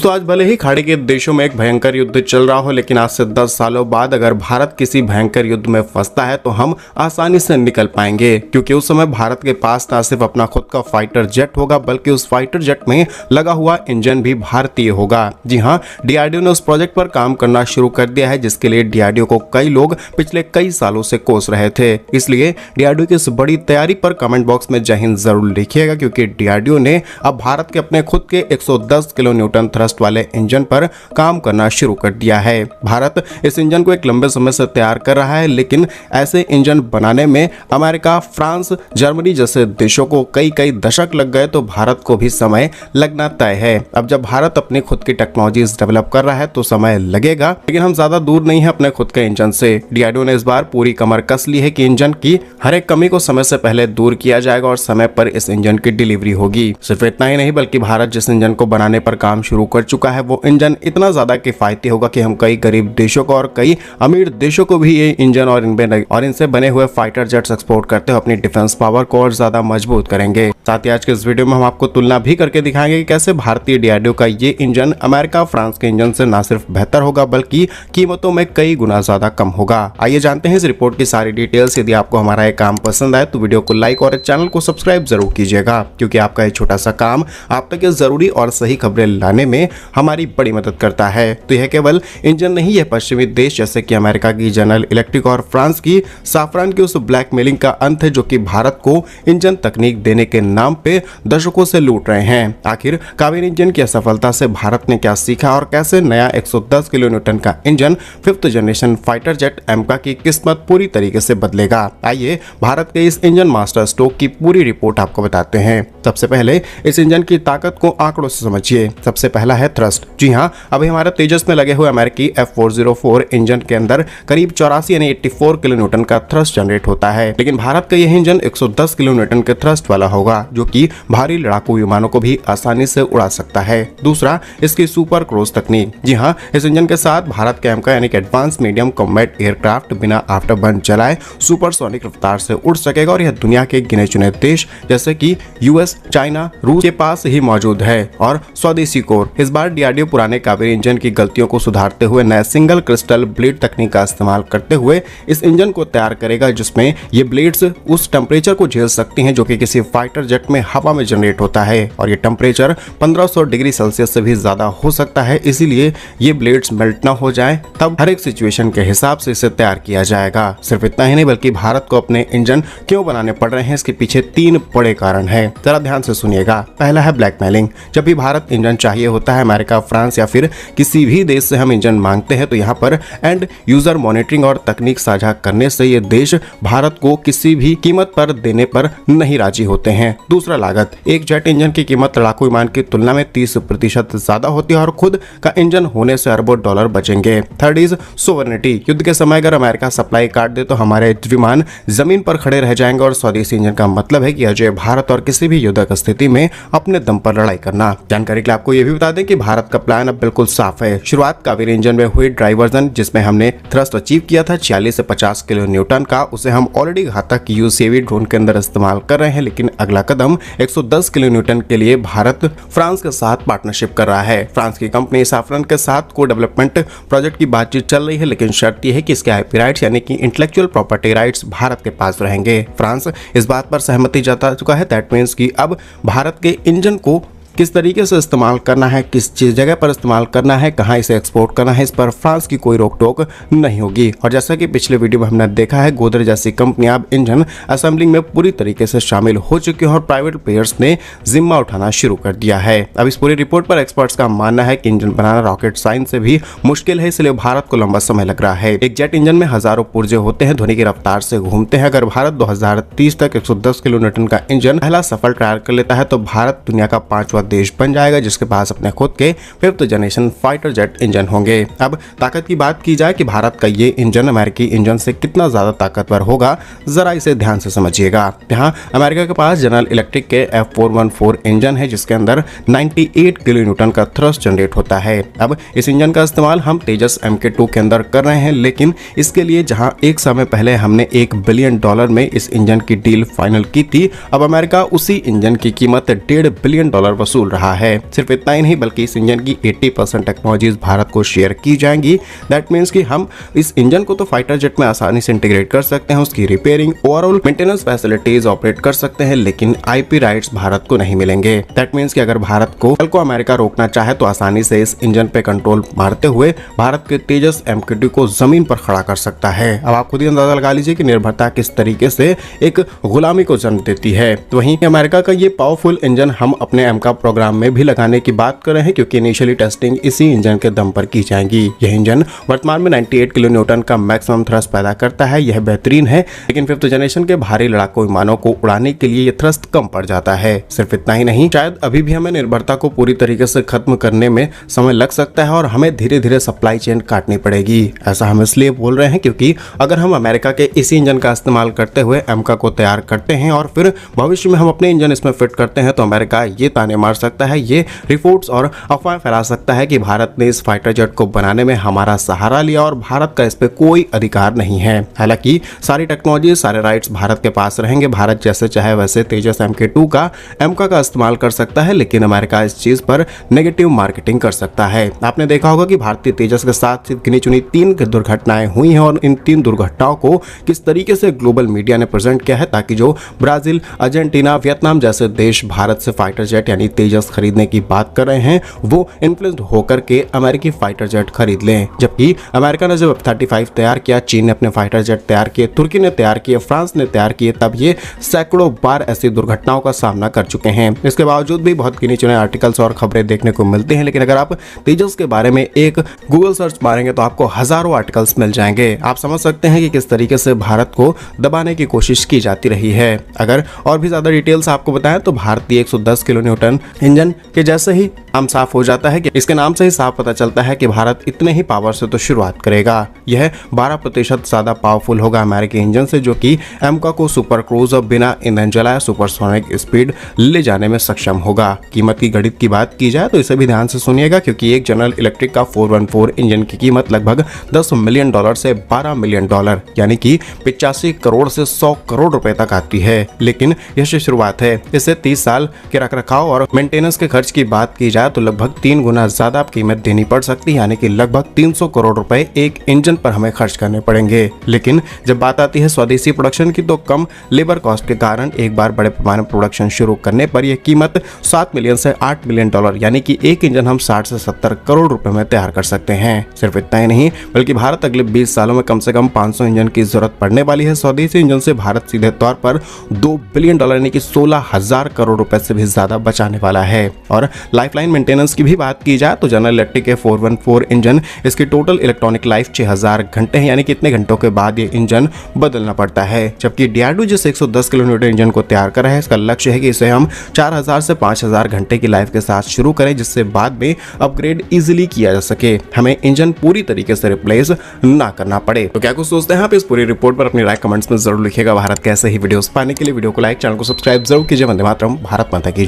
दोस्तों आज भले ही खाड़ी के देशों में एक भयंकर युद्ध चल रहा हो, लेकिन आज से 10 सालों बाद अगर भारत किसी भयंकर युद्ध में फंसता है तो हम आसानी से निकल पाएंगे, क्योंकि उस समय भारत के पास न सिर्फ अपना खुद का फाइटर जेट होगा बल्कि उस फाइटर जेट में लगा हुआ इंजन भी भारतीय होगा। जी हाँ, डीआरडीओ ने उस प्रोजेक्ट पर काम करना शुरू कर दिया है, जिसके लिए डीआरडीओ को कई लोग पिछले कई सालों से कोस रहे थे। इसलिए डीआरडीओ की इस बड़ी तैयारी पर कमेंट बॉक्स में जय हिंद जरूर लिखिएगा, क्योंकि डीआरडीओ ने अब भारत के अपने खुद के 110 किलो न्यूटन थ्रस्ट वाले इंजन पर काम करना शुरू कर दिया है। भारत इस इंजन को एक लंबे समय से तैयार कर रहा है, लेकिन ऐसे इंजन बनाने में अमेरिका, फ्रांस, जर्मनी जैसे देशों को कई दशक लग गए, तो भारत को भी समय लगना तय है। अब जब भारत अपनी खुद की टेक्नोलॉजीज डेवलप कर रहा है तो समय लगेगा, लेकिन हम ज्यादा दूर नहीं है अपने खुद के इंजन से। डीआरडीओ ने इस बार पूरी कमर कस ली है कि इंजन की हर एक कमी को समय से पहले दूर किया जाएगा और समय पर इस इंजन की डिलीवरी होगी। सिर्फ इतना ही नहीं, बल्कि भारत जिस इंजन को बनाने पर काम शुरू कर चुका है वो इंजन इतना ज्यादा किफायती होगा कि हम कई गरीब देशों को और कई अमीर देशों को भी ये इंजन और इनसे बने हुए फाइटर जेट्स एक्सपोर्ट करते हुए अपनी डिफेंस पावर को और ज्यादा मजबूत करेंगे। साथ ही आज के इस वीडियो में हम आपको तुलना भी करके दिखाएंगे कि कैसे भारतीय डीआरडीओ का ये इंजन अमेरिका, फ्रांस के इंजन से न सिर्फ बेहतर होगा बल्कि कीमतों में कई गुना ज्यादा कम होगा। आइए जानते हैं इस रिपोर्ट की सारी डिटेल्स। यदि आपको हमारा ये काम पसंद आए तो वीडियो को लाइक और चैनल को सब्सक्राइब जरूर कीजिएगा, क्योंकि आपका ये छोटा सा काम आप तक ये जरूरी और सही खबरें लाने में हमारी बड़ी मदद करता है। तो यह केवल इंजन नहीं, यह पश्चिमी देश जैसे कि अमेरिका की जनरल इलेक्ट्रिक और फ्रांस की साफरान की उस ब्लैकमेलिंग का अंत है, जो कि भारत को इंजन तकनीक देने के नाम पे दशकों से लूट रहे हैं। आखिर कावेरी इंजन की असफलता से भारत ने क्या सीखा और कैसे नया 110 किलो न्यूटन का engine 5th generation fighter jet AMCA की किस्मत पूरी तरीके से बदलेगा। आइए भारत के इस इंजन मास्टर स्ट्रोक की पूरी रिपोर्ट आपको बताते हैं। सबसे पहले इस इंजन की ताकत को आंकड़ों से समझिए। सबसे पहला है थ्रस्ट। जी हाँ, अभी हमारे तेजस में लगे हुए अमेरिकी F404 इंजन के अंदर करीब 84 यानी 84 किलो न्यूटन का थ्रस्ट जनरेट होता है, लेकिन भारत का यह इंजन 110 किलो न्यूटन के थ्रस्ट वाला होगा, जो कि भारी लड़ाकू विमानों को भी आसानी से उड़ा सकता है। दूसरा, इसकी सुपर क्रूज तकनीक। जी हाँ, इस इंजन के साथ भारत का एमका यानी कि एडवांस मीडियम कॉम्बैट एयरक्राफ्ट बिना आफ्टरबर्न चलाए सुपरसोनिक रफ्तार से उड़ सकेगा, और यह दुनिया के गिने चुने देश जैसे कि यूएस, चाइना, रूस के पास ही मौजूद है। और स्वदेशी कोर। इस बार डीआरडीओ पुराने कावेरी इंजन की गलतियों को सुधारते हुए नए सिंगल क्रिस्टल ब्लेड तकनीक का इस्तेमाल करते हुए इस इंजन को तैयार करेगा, जिसमें ये ब्लेड्स उस टेम्परेचर को झेल सकती हैं जो कि किसी फाइटर जेट में हवा में जनरेट होता है, और ये टेम्परेचर 1500 डिग्री सेल्सियस से भी ज्यादा हो सकता है। इसीलिए ये ब्लेड्स मेल्ट ना हो जाए, तब हर एक सिचुएशन के हिसाब से इसे तैयार किया जाएगा। सिर्फ इतना ही नहीं, बल्कि भारत को अपने इंजन क्यों बनाने पड़ रहे हैं, इसके पीछे 3 बड़े कारण हैं। जरा ध्यान से सुनिएगा। पहला है ब्लैकमेलिंग। जब भी भारत इंजन चाहिए होता है, अमेरिका, फ्रांस या फिर किसी भी देश से हम इंजन मांगते हैं, तो यहाँ पर एंड यूजर मॉनिटरिंग और तकनीक साझा करने से ये देश भारत को किसी भी कीमत पर देने पर नहीं राजी होते हैं। दूसरा, लागत। एक जेट इंजन की कीमत लड़ाकू विमान की तुलना में 30% ज्यादा होती है और खुद का इंजन होने से अरबों डॉलर बचेंगे। Third is sovereignty. युद्ध के समय अगर अमेरिका सप्लाई काट दे तो हमारे विमान जमीन पर खड़े रह जाएंगे, और स्वदेशी इंजन का मतलब है कि अजय भारत और किसी भी युद्धक स्थिति में अपने दम पर लड़ाई करना। जानकारी के लिए आपको यह भी बता दें कि भारत का प्लान अब बिल्कुल साफ है। शुरुआत कावेरी इंजन में हुई ड्राई वर्जन, जिसमें हमने थ्रस्ट अचीव किया था 46 से 50 किलो न्यूटन का, उसे हम ऑलरेडी घातक यूएसएवी ड्रोन के अंदर इस्तेमाल कर रहे हैं। लेकिन अगला कदम 110 किलो न्यूटन के लिए भारत फ्रांस के साथ पार्टनरशिप कर रहा है। फ्रांस की कंपनी साफरन के साथ को डेवलपमेंट प्रोजेक्ट की बातचीत चल रही है, लेकिन शर्त यह है कि इसके आईपी राइट्स यानी कि इंटेलेक्चुअल प्रॉपर्टी राइट्स भारत के पास रहेंगे। फ्रांस इस बात पर सहमति जता चुका है। दैट मीन्स कि अब भारत के इंजन को किस तरीके से इस्तेमाल करना है, किस जगह पर इस्तेमाल करना है, कहां इसे एक्सपोर्ट करना है, इस पर फ्रांस की कोई रोक टोक नहीं होगी। और जैसा कि पिछले वीडियो में हमने देखा है, गोदरेज जैसी कंपनियां अब इंजन असेंबलिंग में पूरी तरीके से शामिल हो चुकी हैं और प्राइवेट प्लेयर्स ने जिम्मा उठाना शुरू कर दिया है। अब इस पूरी रिपोर्ट पर एक्सपर्ट्स का मानना है कि इंजन बनाना रॉकेट साइंस से भी मुश्किल है, इसलिए भारत को लंबा समय लग रहा है। एक जेट इंजन में हजारों पुर्जे होते हैं, ध्वनि की रफ्तार से घूमते हैं। अगर भारत 2030 तक 110 किलो न्यूटन का इंजन पहला सफल ट्रायल कर लेता है तो भारत दुनिया का 5वां देश बन जाएगा, जिसके पास अपने खुद के 5th generation fighter jet engine होंगे। अब ताकत की बात की जाए कि भारत का ये इंजन अमेरिकी इंजन से कितना ज्यादा ताकतवर होगा, जरा इसे ध्यान से समझिएगा। यहाँ अमेरिका के पास जनरल इलेक्ट्रिक के F414 इंजन है, जिसके अंदर 98 किलो न्यूटन का थ्रस्ट जनरेट होता है। अब इस इंजन का इस्तेमाल हम तेजस MK2 के अंदर कर रहे हैं, लेकिन इसके लिए जहां एक समय पहले हमने $1 बिलियन में इस इंजन की डील फाइनल की थी, अब अमेरिका उसी इंजन की कीमत $1.5 बिलियन वसूल रहा है। सिर्फ इतना ही नहीं बल्कि इस इंजन की 80% टेक्नोलॉजीज भारत को शेयर की जाएंगी। दैट मीन्स कि हम इस इंजन को तो फाइटर जेट में आसानी से इंटीग्रेट कर सकते हैं, उसकी repairing, overall maintenance facilities operate कर सकते हैं, लेकिन आईपी राइट्स भारत को नहीं मिलेंगे। दैट मीन्स कि अगर भारत को कल को अमेरिका रोकना चाहे तो आसानी से इस इंजन पे कंट्रोल मारते हुए भारत के तेजस MQ-2 को जमीन पर खड़ा कर सकता है। अब आप खुद ही अंदाजा लगा लीजिए कि निर्भरता किस तरीके से एक गुलामी को जन्म देती है। तो वहीं अमेरिका का ये पावरफुल इंजन हम अपने एमका प्रोग्राम में भी लगाने की बात कर रहे हैं, क्योंकि इनिशियली टेस्टिंग इसी इंजन के दम पर की जाएगी। यह इंजन वर्तमान में 98 किलो न्यूटन का मैक्सिमम थ्रस्ट पैदा करता है। यह बेहतरीन है, लेकिन 5th जनरेशन के भारी लड़ाकू विमानों को उड़ाने के लिए यह थ्रस्ट कम पड़ जाता है। सिर्फ इतना ही नहीं, शायद अभी भी हमें निर्भरता को पूरी तरीके से खत्म करने में समय लग सकता है और हमें धीरे धीरे सप्लाई चेन काटनी पड़ेगी। ऐसा हम इसलिए बोल रहे हैं क्योंकि अगर हम अमेरिका के इसी इंजन का इस्तेमाल करते हुए एमका को तैयार करते हैं और फिर भविष्य में हम अपने इंजन इसमें फिट करते हैं तो अमेरिका ये ताने मार सकता है, ये रिपोर्ट्स और अफवाह फैला सकता है कि भारत ने इस फाइटर जेट को बनाने में हमारा सहारा लिया और भारत का इस पे कोई अधिकार नहीं है। हालांकि सारी टेक्नोलॉजी, सारे राइट्स भारत के पास रहेंगे। भारत जैसे चाहे वैसे तेजस MK-2 का एमका का इस्तेमाल कर सकता है, लेकिन अमेरिका इस चीज पर नेगेटिव मार्केटिंग कर सकता है। आपने देखा होगा कि भारतीय तेजस के साथ गिनी चुनी 3 दुर्घटनाएं हुई हैं और इन 3 दुर्घटनाओं को किस तरीके से ग्लोबल मीडिया ने प्रेजेंट किया है, ताकि जो ब्राजील, अर्जेंटीना, वियतनाम जैसे देश भारत से फाइटर जेट यानी तेजस खरीदने की बात कर रहे हैं, वो इन्फ्लुएंस्ड होकर के अमेरिकी फाइटर जेट खरीद लें। जबकि अमेरिका ने जब F-35 तैयार किया, चीन ने अपने फाइटर जेट तैयार किए, तुर्की ने तैयार किए, फ्रांस ने तैयार किए, तब ये सैकड़ों बार ऐसी दुर्घटनाओं का सामना कर चुके हैं। इसके बावजूद भी बहुत गिने चुने आर्टिकल्स और खबरें देखने को मिलते हैं, लेकिन अगर आप तेजस के बारे में एक गूगल सर्च मारेंगे तो आपको हजारों आर्टिकल्स मिल जाएंगे। आप समझ सकते हैं कि किस तरीके से भारत को दबाने की कोशिश की जाती रही है। अगर और भी ज्यादा डिटेल्स आपको बताएं तो भारतीय 110 किलो न्यूटन इंजन के जैसे ही हम साफ हो जाता है कि इसके नाम से ही साफ पता चलता है कि भारत इतने ही पावर से तो शुरुआत करेगा। यह 12% ज्यादा पावरफुल होगा अमेरिकी इंजन से, जो कि एमका को सुपर क्रूज और बिना ईंधन जलाए सुपरसोनिक स्पीड ले जाने में सक्षम होगा। कीमत की गणित की बात की जाए तो इसे भी ध्यान से सुनिएगा, क्योंकि एक जनरल इलेक्ट्रिक का 414 इंजन की कीमत लगभग $10 मिलियन से $12 मिलियन यानी कि 85 करोड़ से 100 करोड़ रुपए तक आती है। लेकिन यह शुरुआत है। इसे 30 साल के रखरखाव और मेंटेनेंस के खर्च की बात की जाए तो लगभग 3 गुना ज्यादा कीमत देनी पड़ सकती है, यानी कि लगभग 300 करोड़ रुपए एक इंजन पर हमें खर्च करने पड़ेंगे। लेकिन जब बात आती है स्वदेशी प्रोडक्शन की तो कम लेबर कॉस्ट के कारण एक बार बड़े पैमाने पर प्रोडक्शन शुरू करने पर यह कीमत $7 मिलियन से $8 मिलियन यानी कि एक इंजन हम 60 से 70 करोड़ रुपए में तैयार कर सकते हैं। सिर्फ इतना ही नहीं बल्कि भारत अगले 20 सालों में कम से कम 500 इंजन की जरूरत पड़ने वाली है। स्वदेशी इंजन से भारत सीधे तौर पर $2 बिलियन यानी कि 16,000 करोड़ रुपए से भी ज्यादा बचाने वाला है। और लाइफलाइन मेंटेनेंस की भी बात की जाए तो जनरल इलेक्ट्रिक के 414 इंजन, इसकी टोटल इलेक्ट्रॉनिक लाइफ 6000 घंटे है, यानी कि इतने घंटों के बाद ये इंजन बदलना पड़ता है। जबकि DRDO जिस 110 किलो न्यूटन इंजन को तैयार कर रहा है, इसका लक्ष्य है कि इसे हम 4000 से 5000 घंटे की लाइफ के साथ शुरू करें, जिससे बाद में अपग्रेड इजीली किया जा सके, हमें इंजन पूरी तरीके से रिप्लेस ना करना पड़े। तो क्या कुछ सोचते हैं आप इस पूरी रिपोर्ट पर? अपनी राय कमेंट्स में जरूर लिखिएगा। भारत के ऐसे ही वीडियोस पाने के लिए वीडियो को लाइक, चैनल को सब्सक्राइब जरूर कीजिए। वंदे मातरम, भारत माता की जय।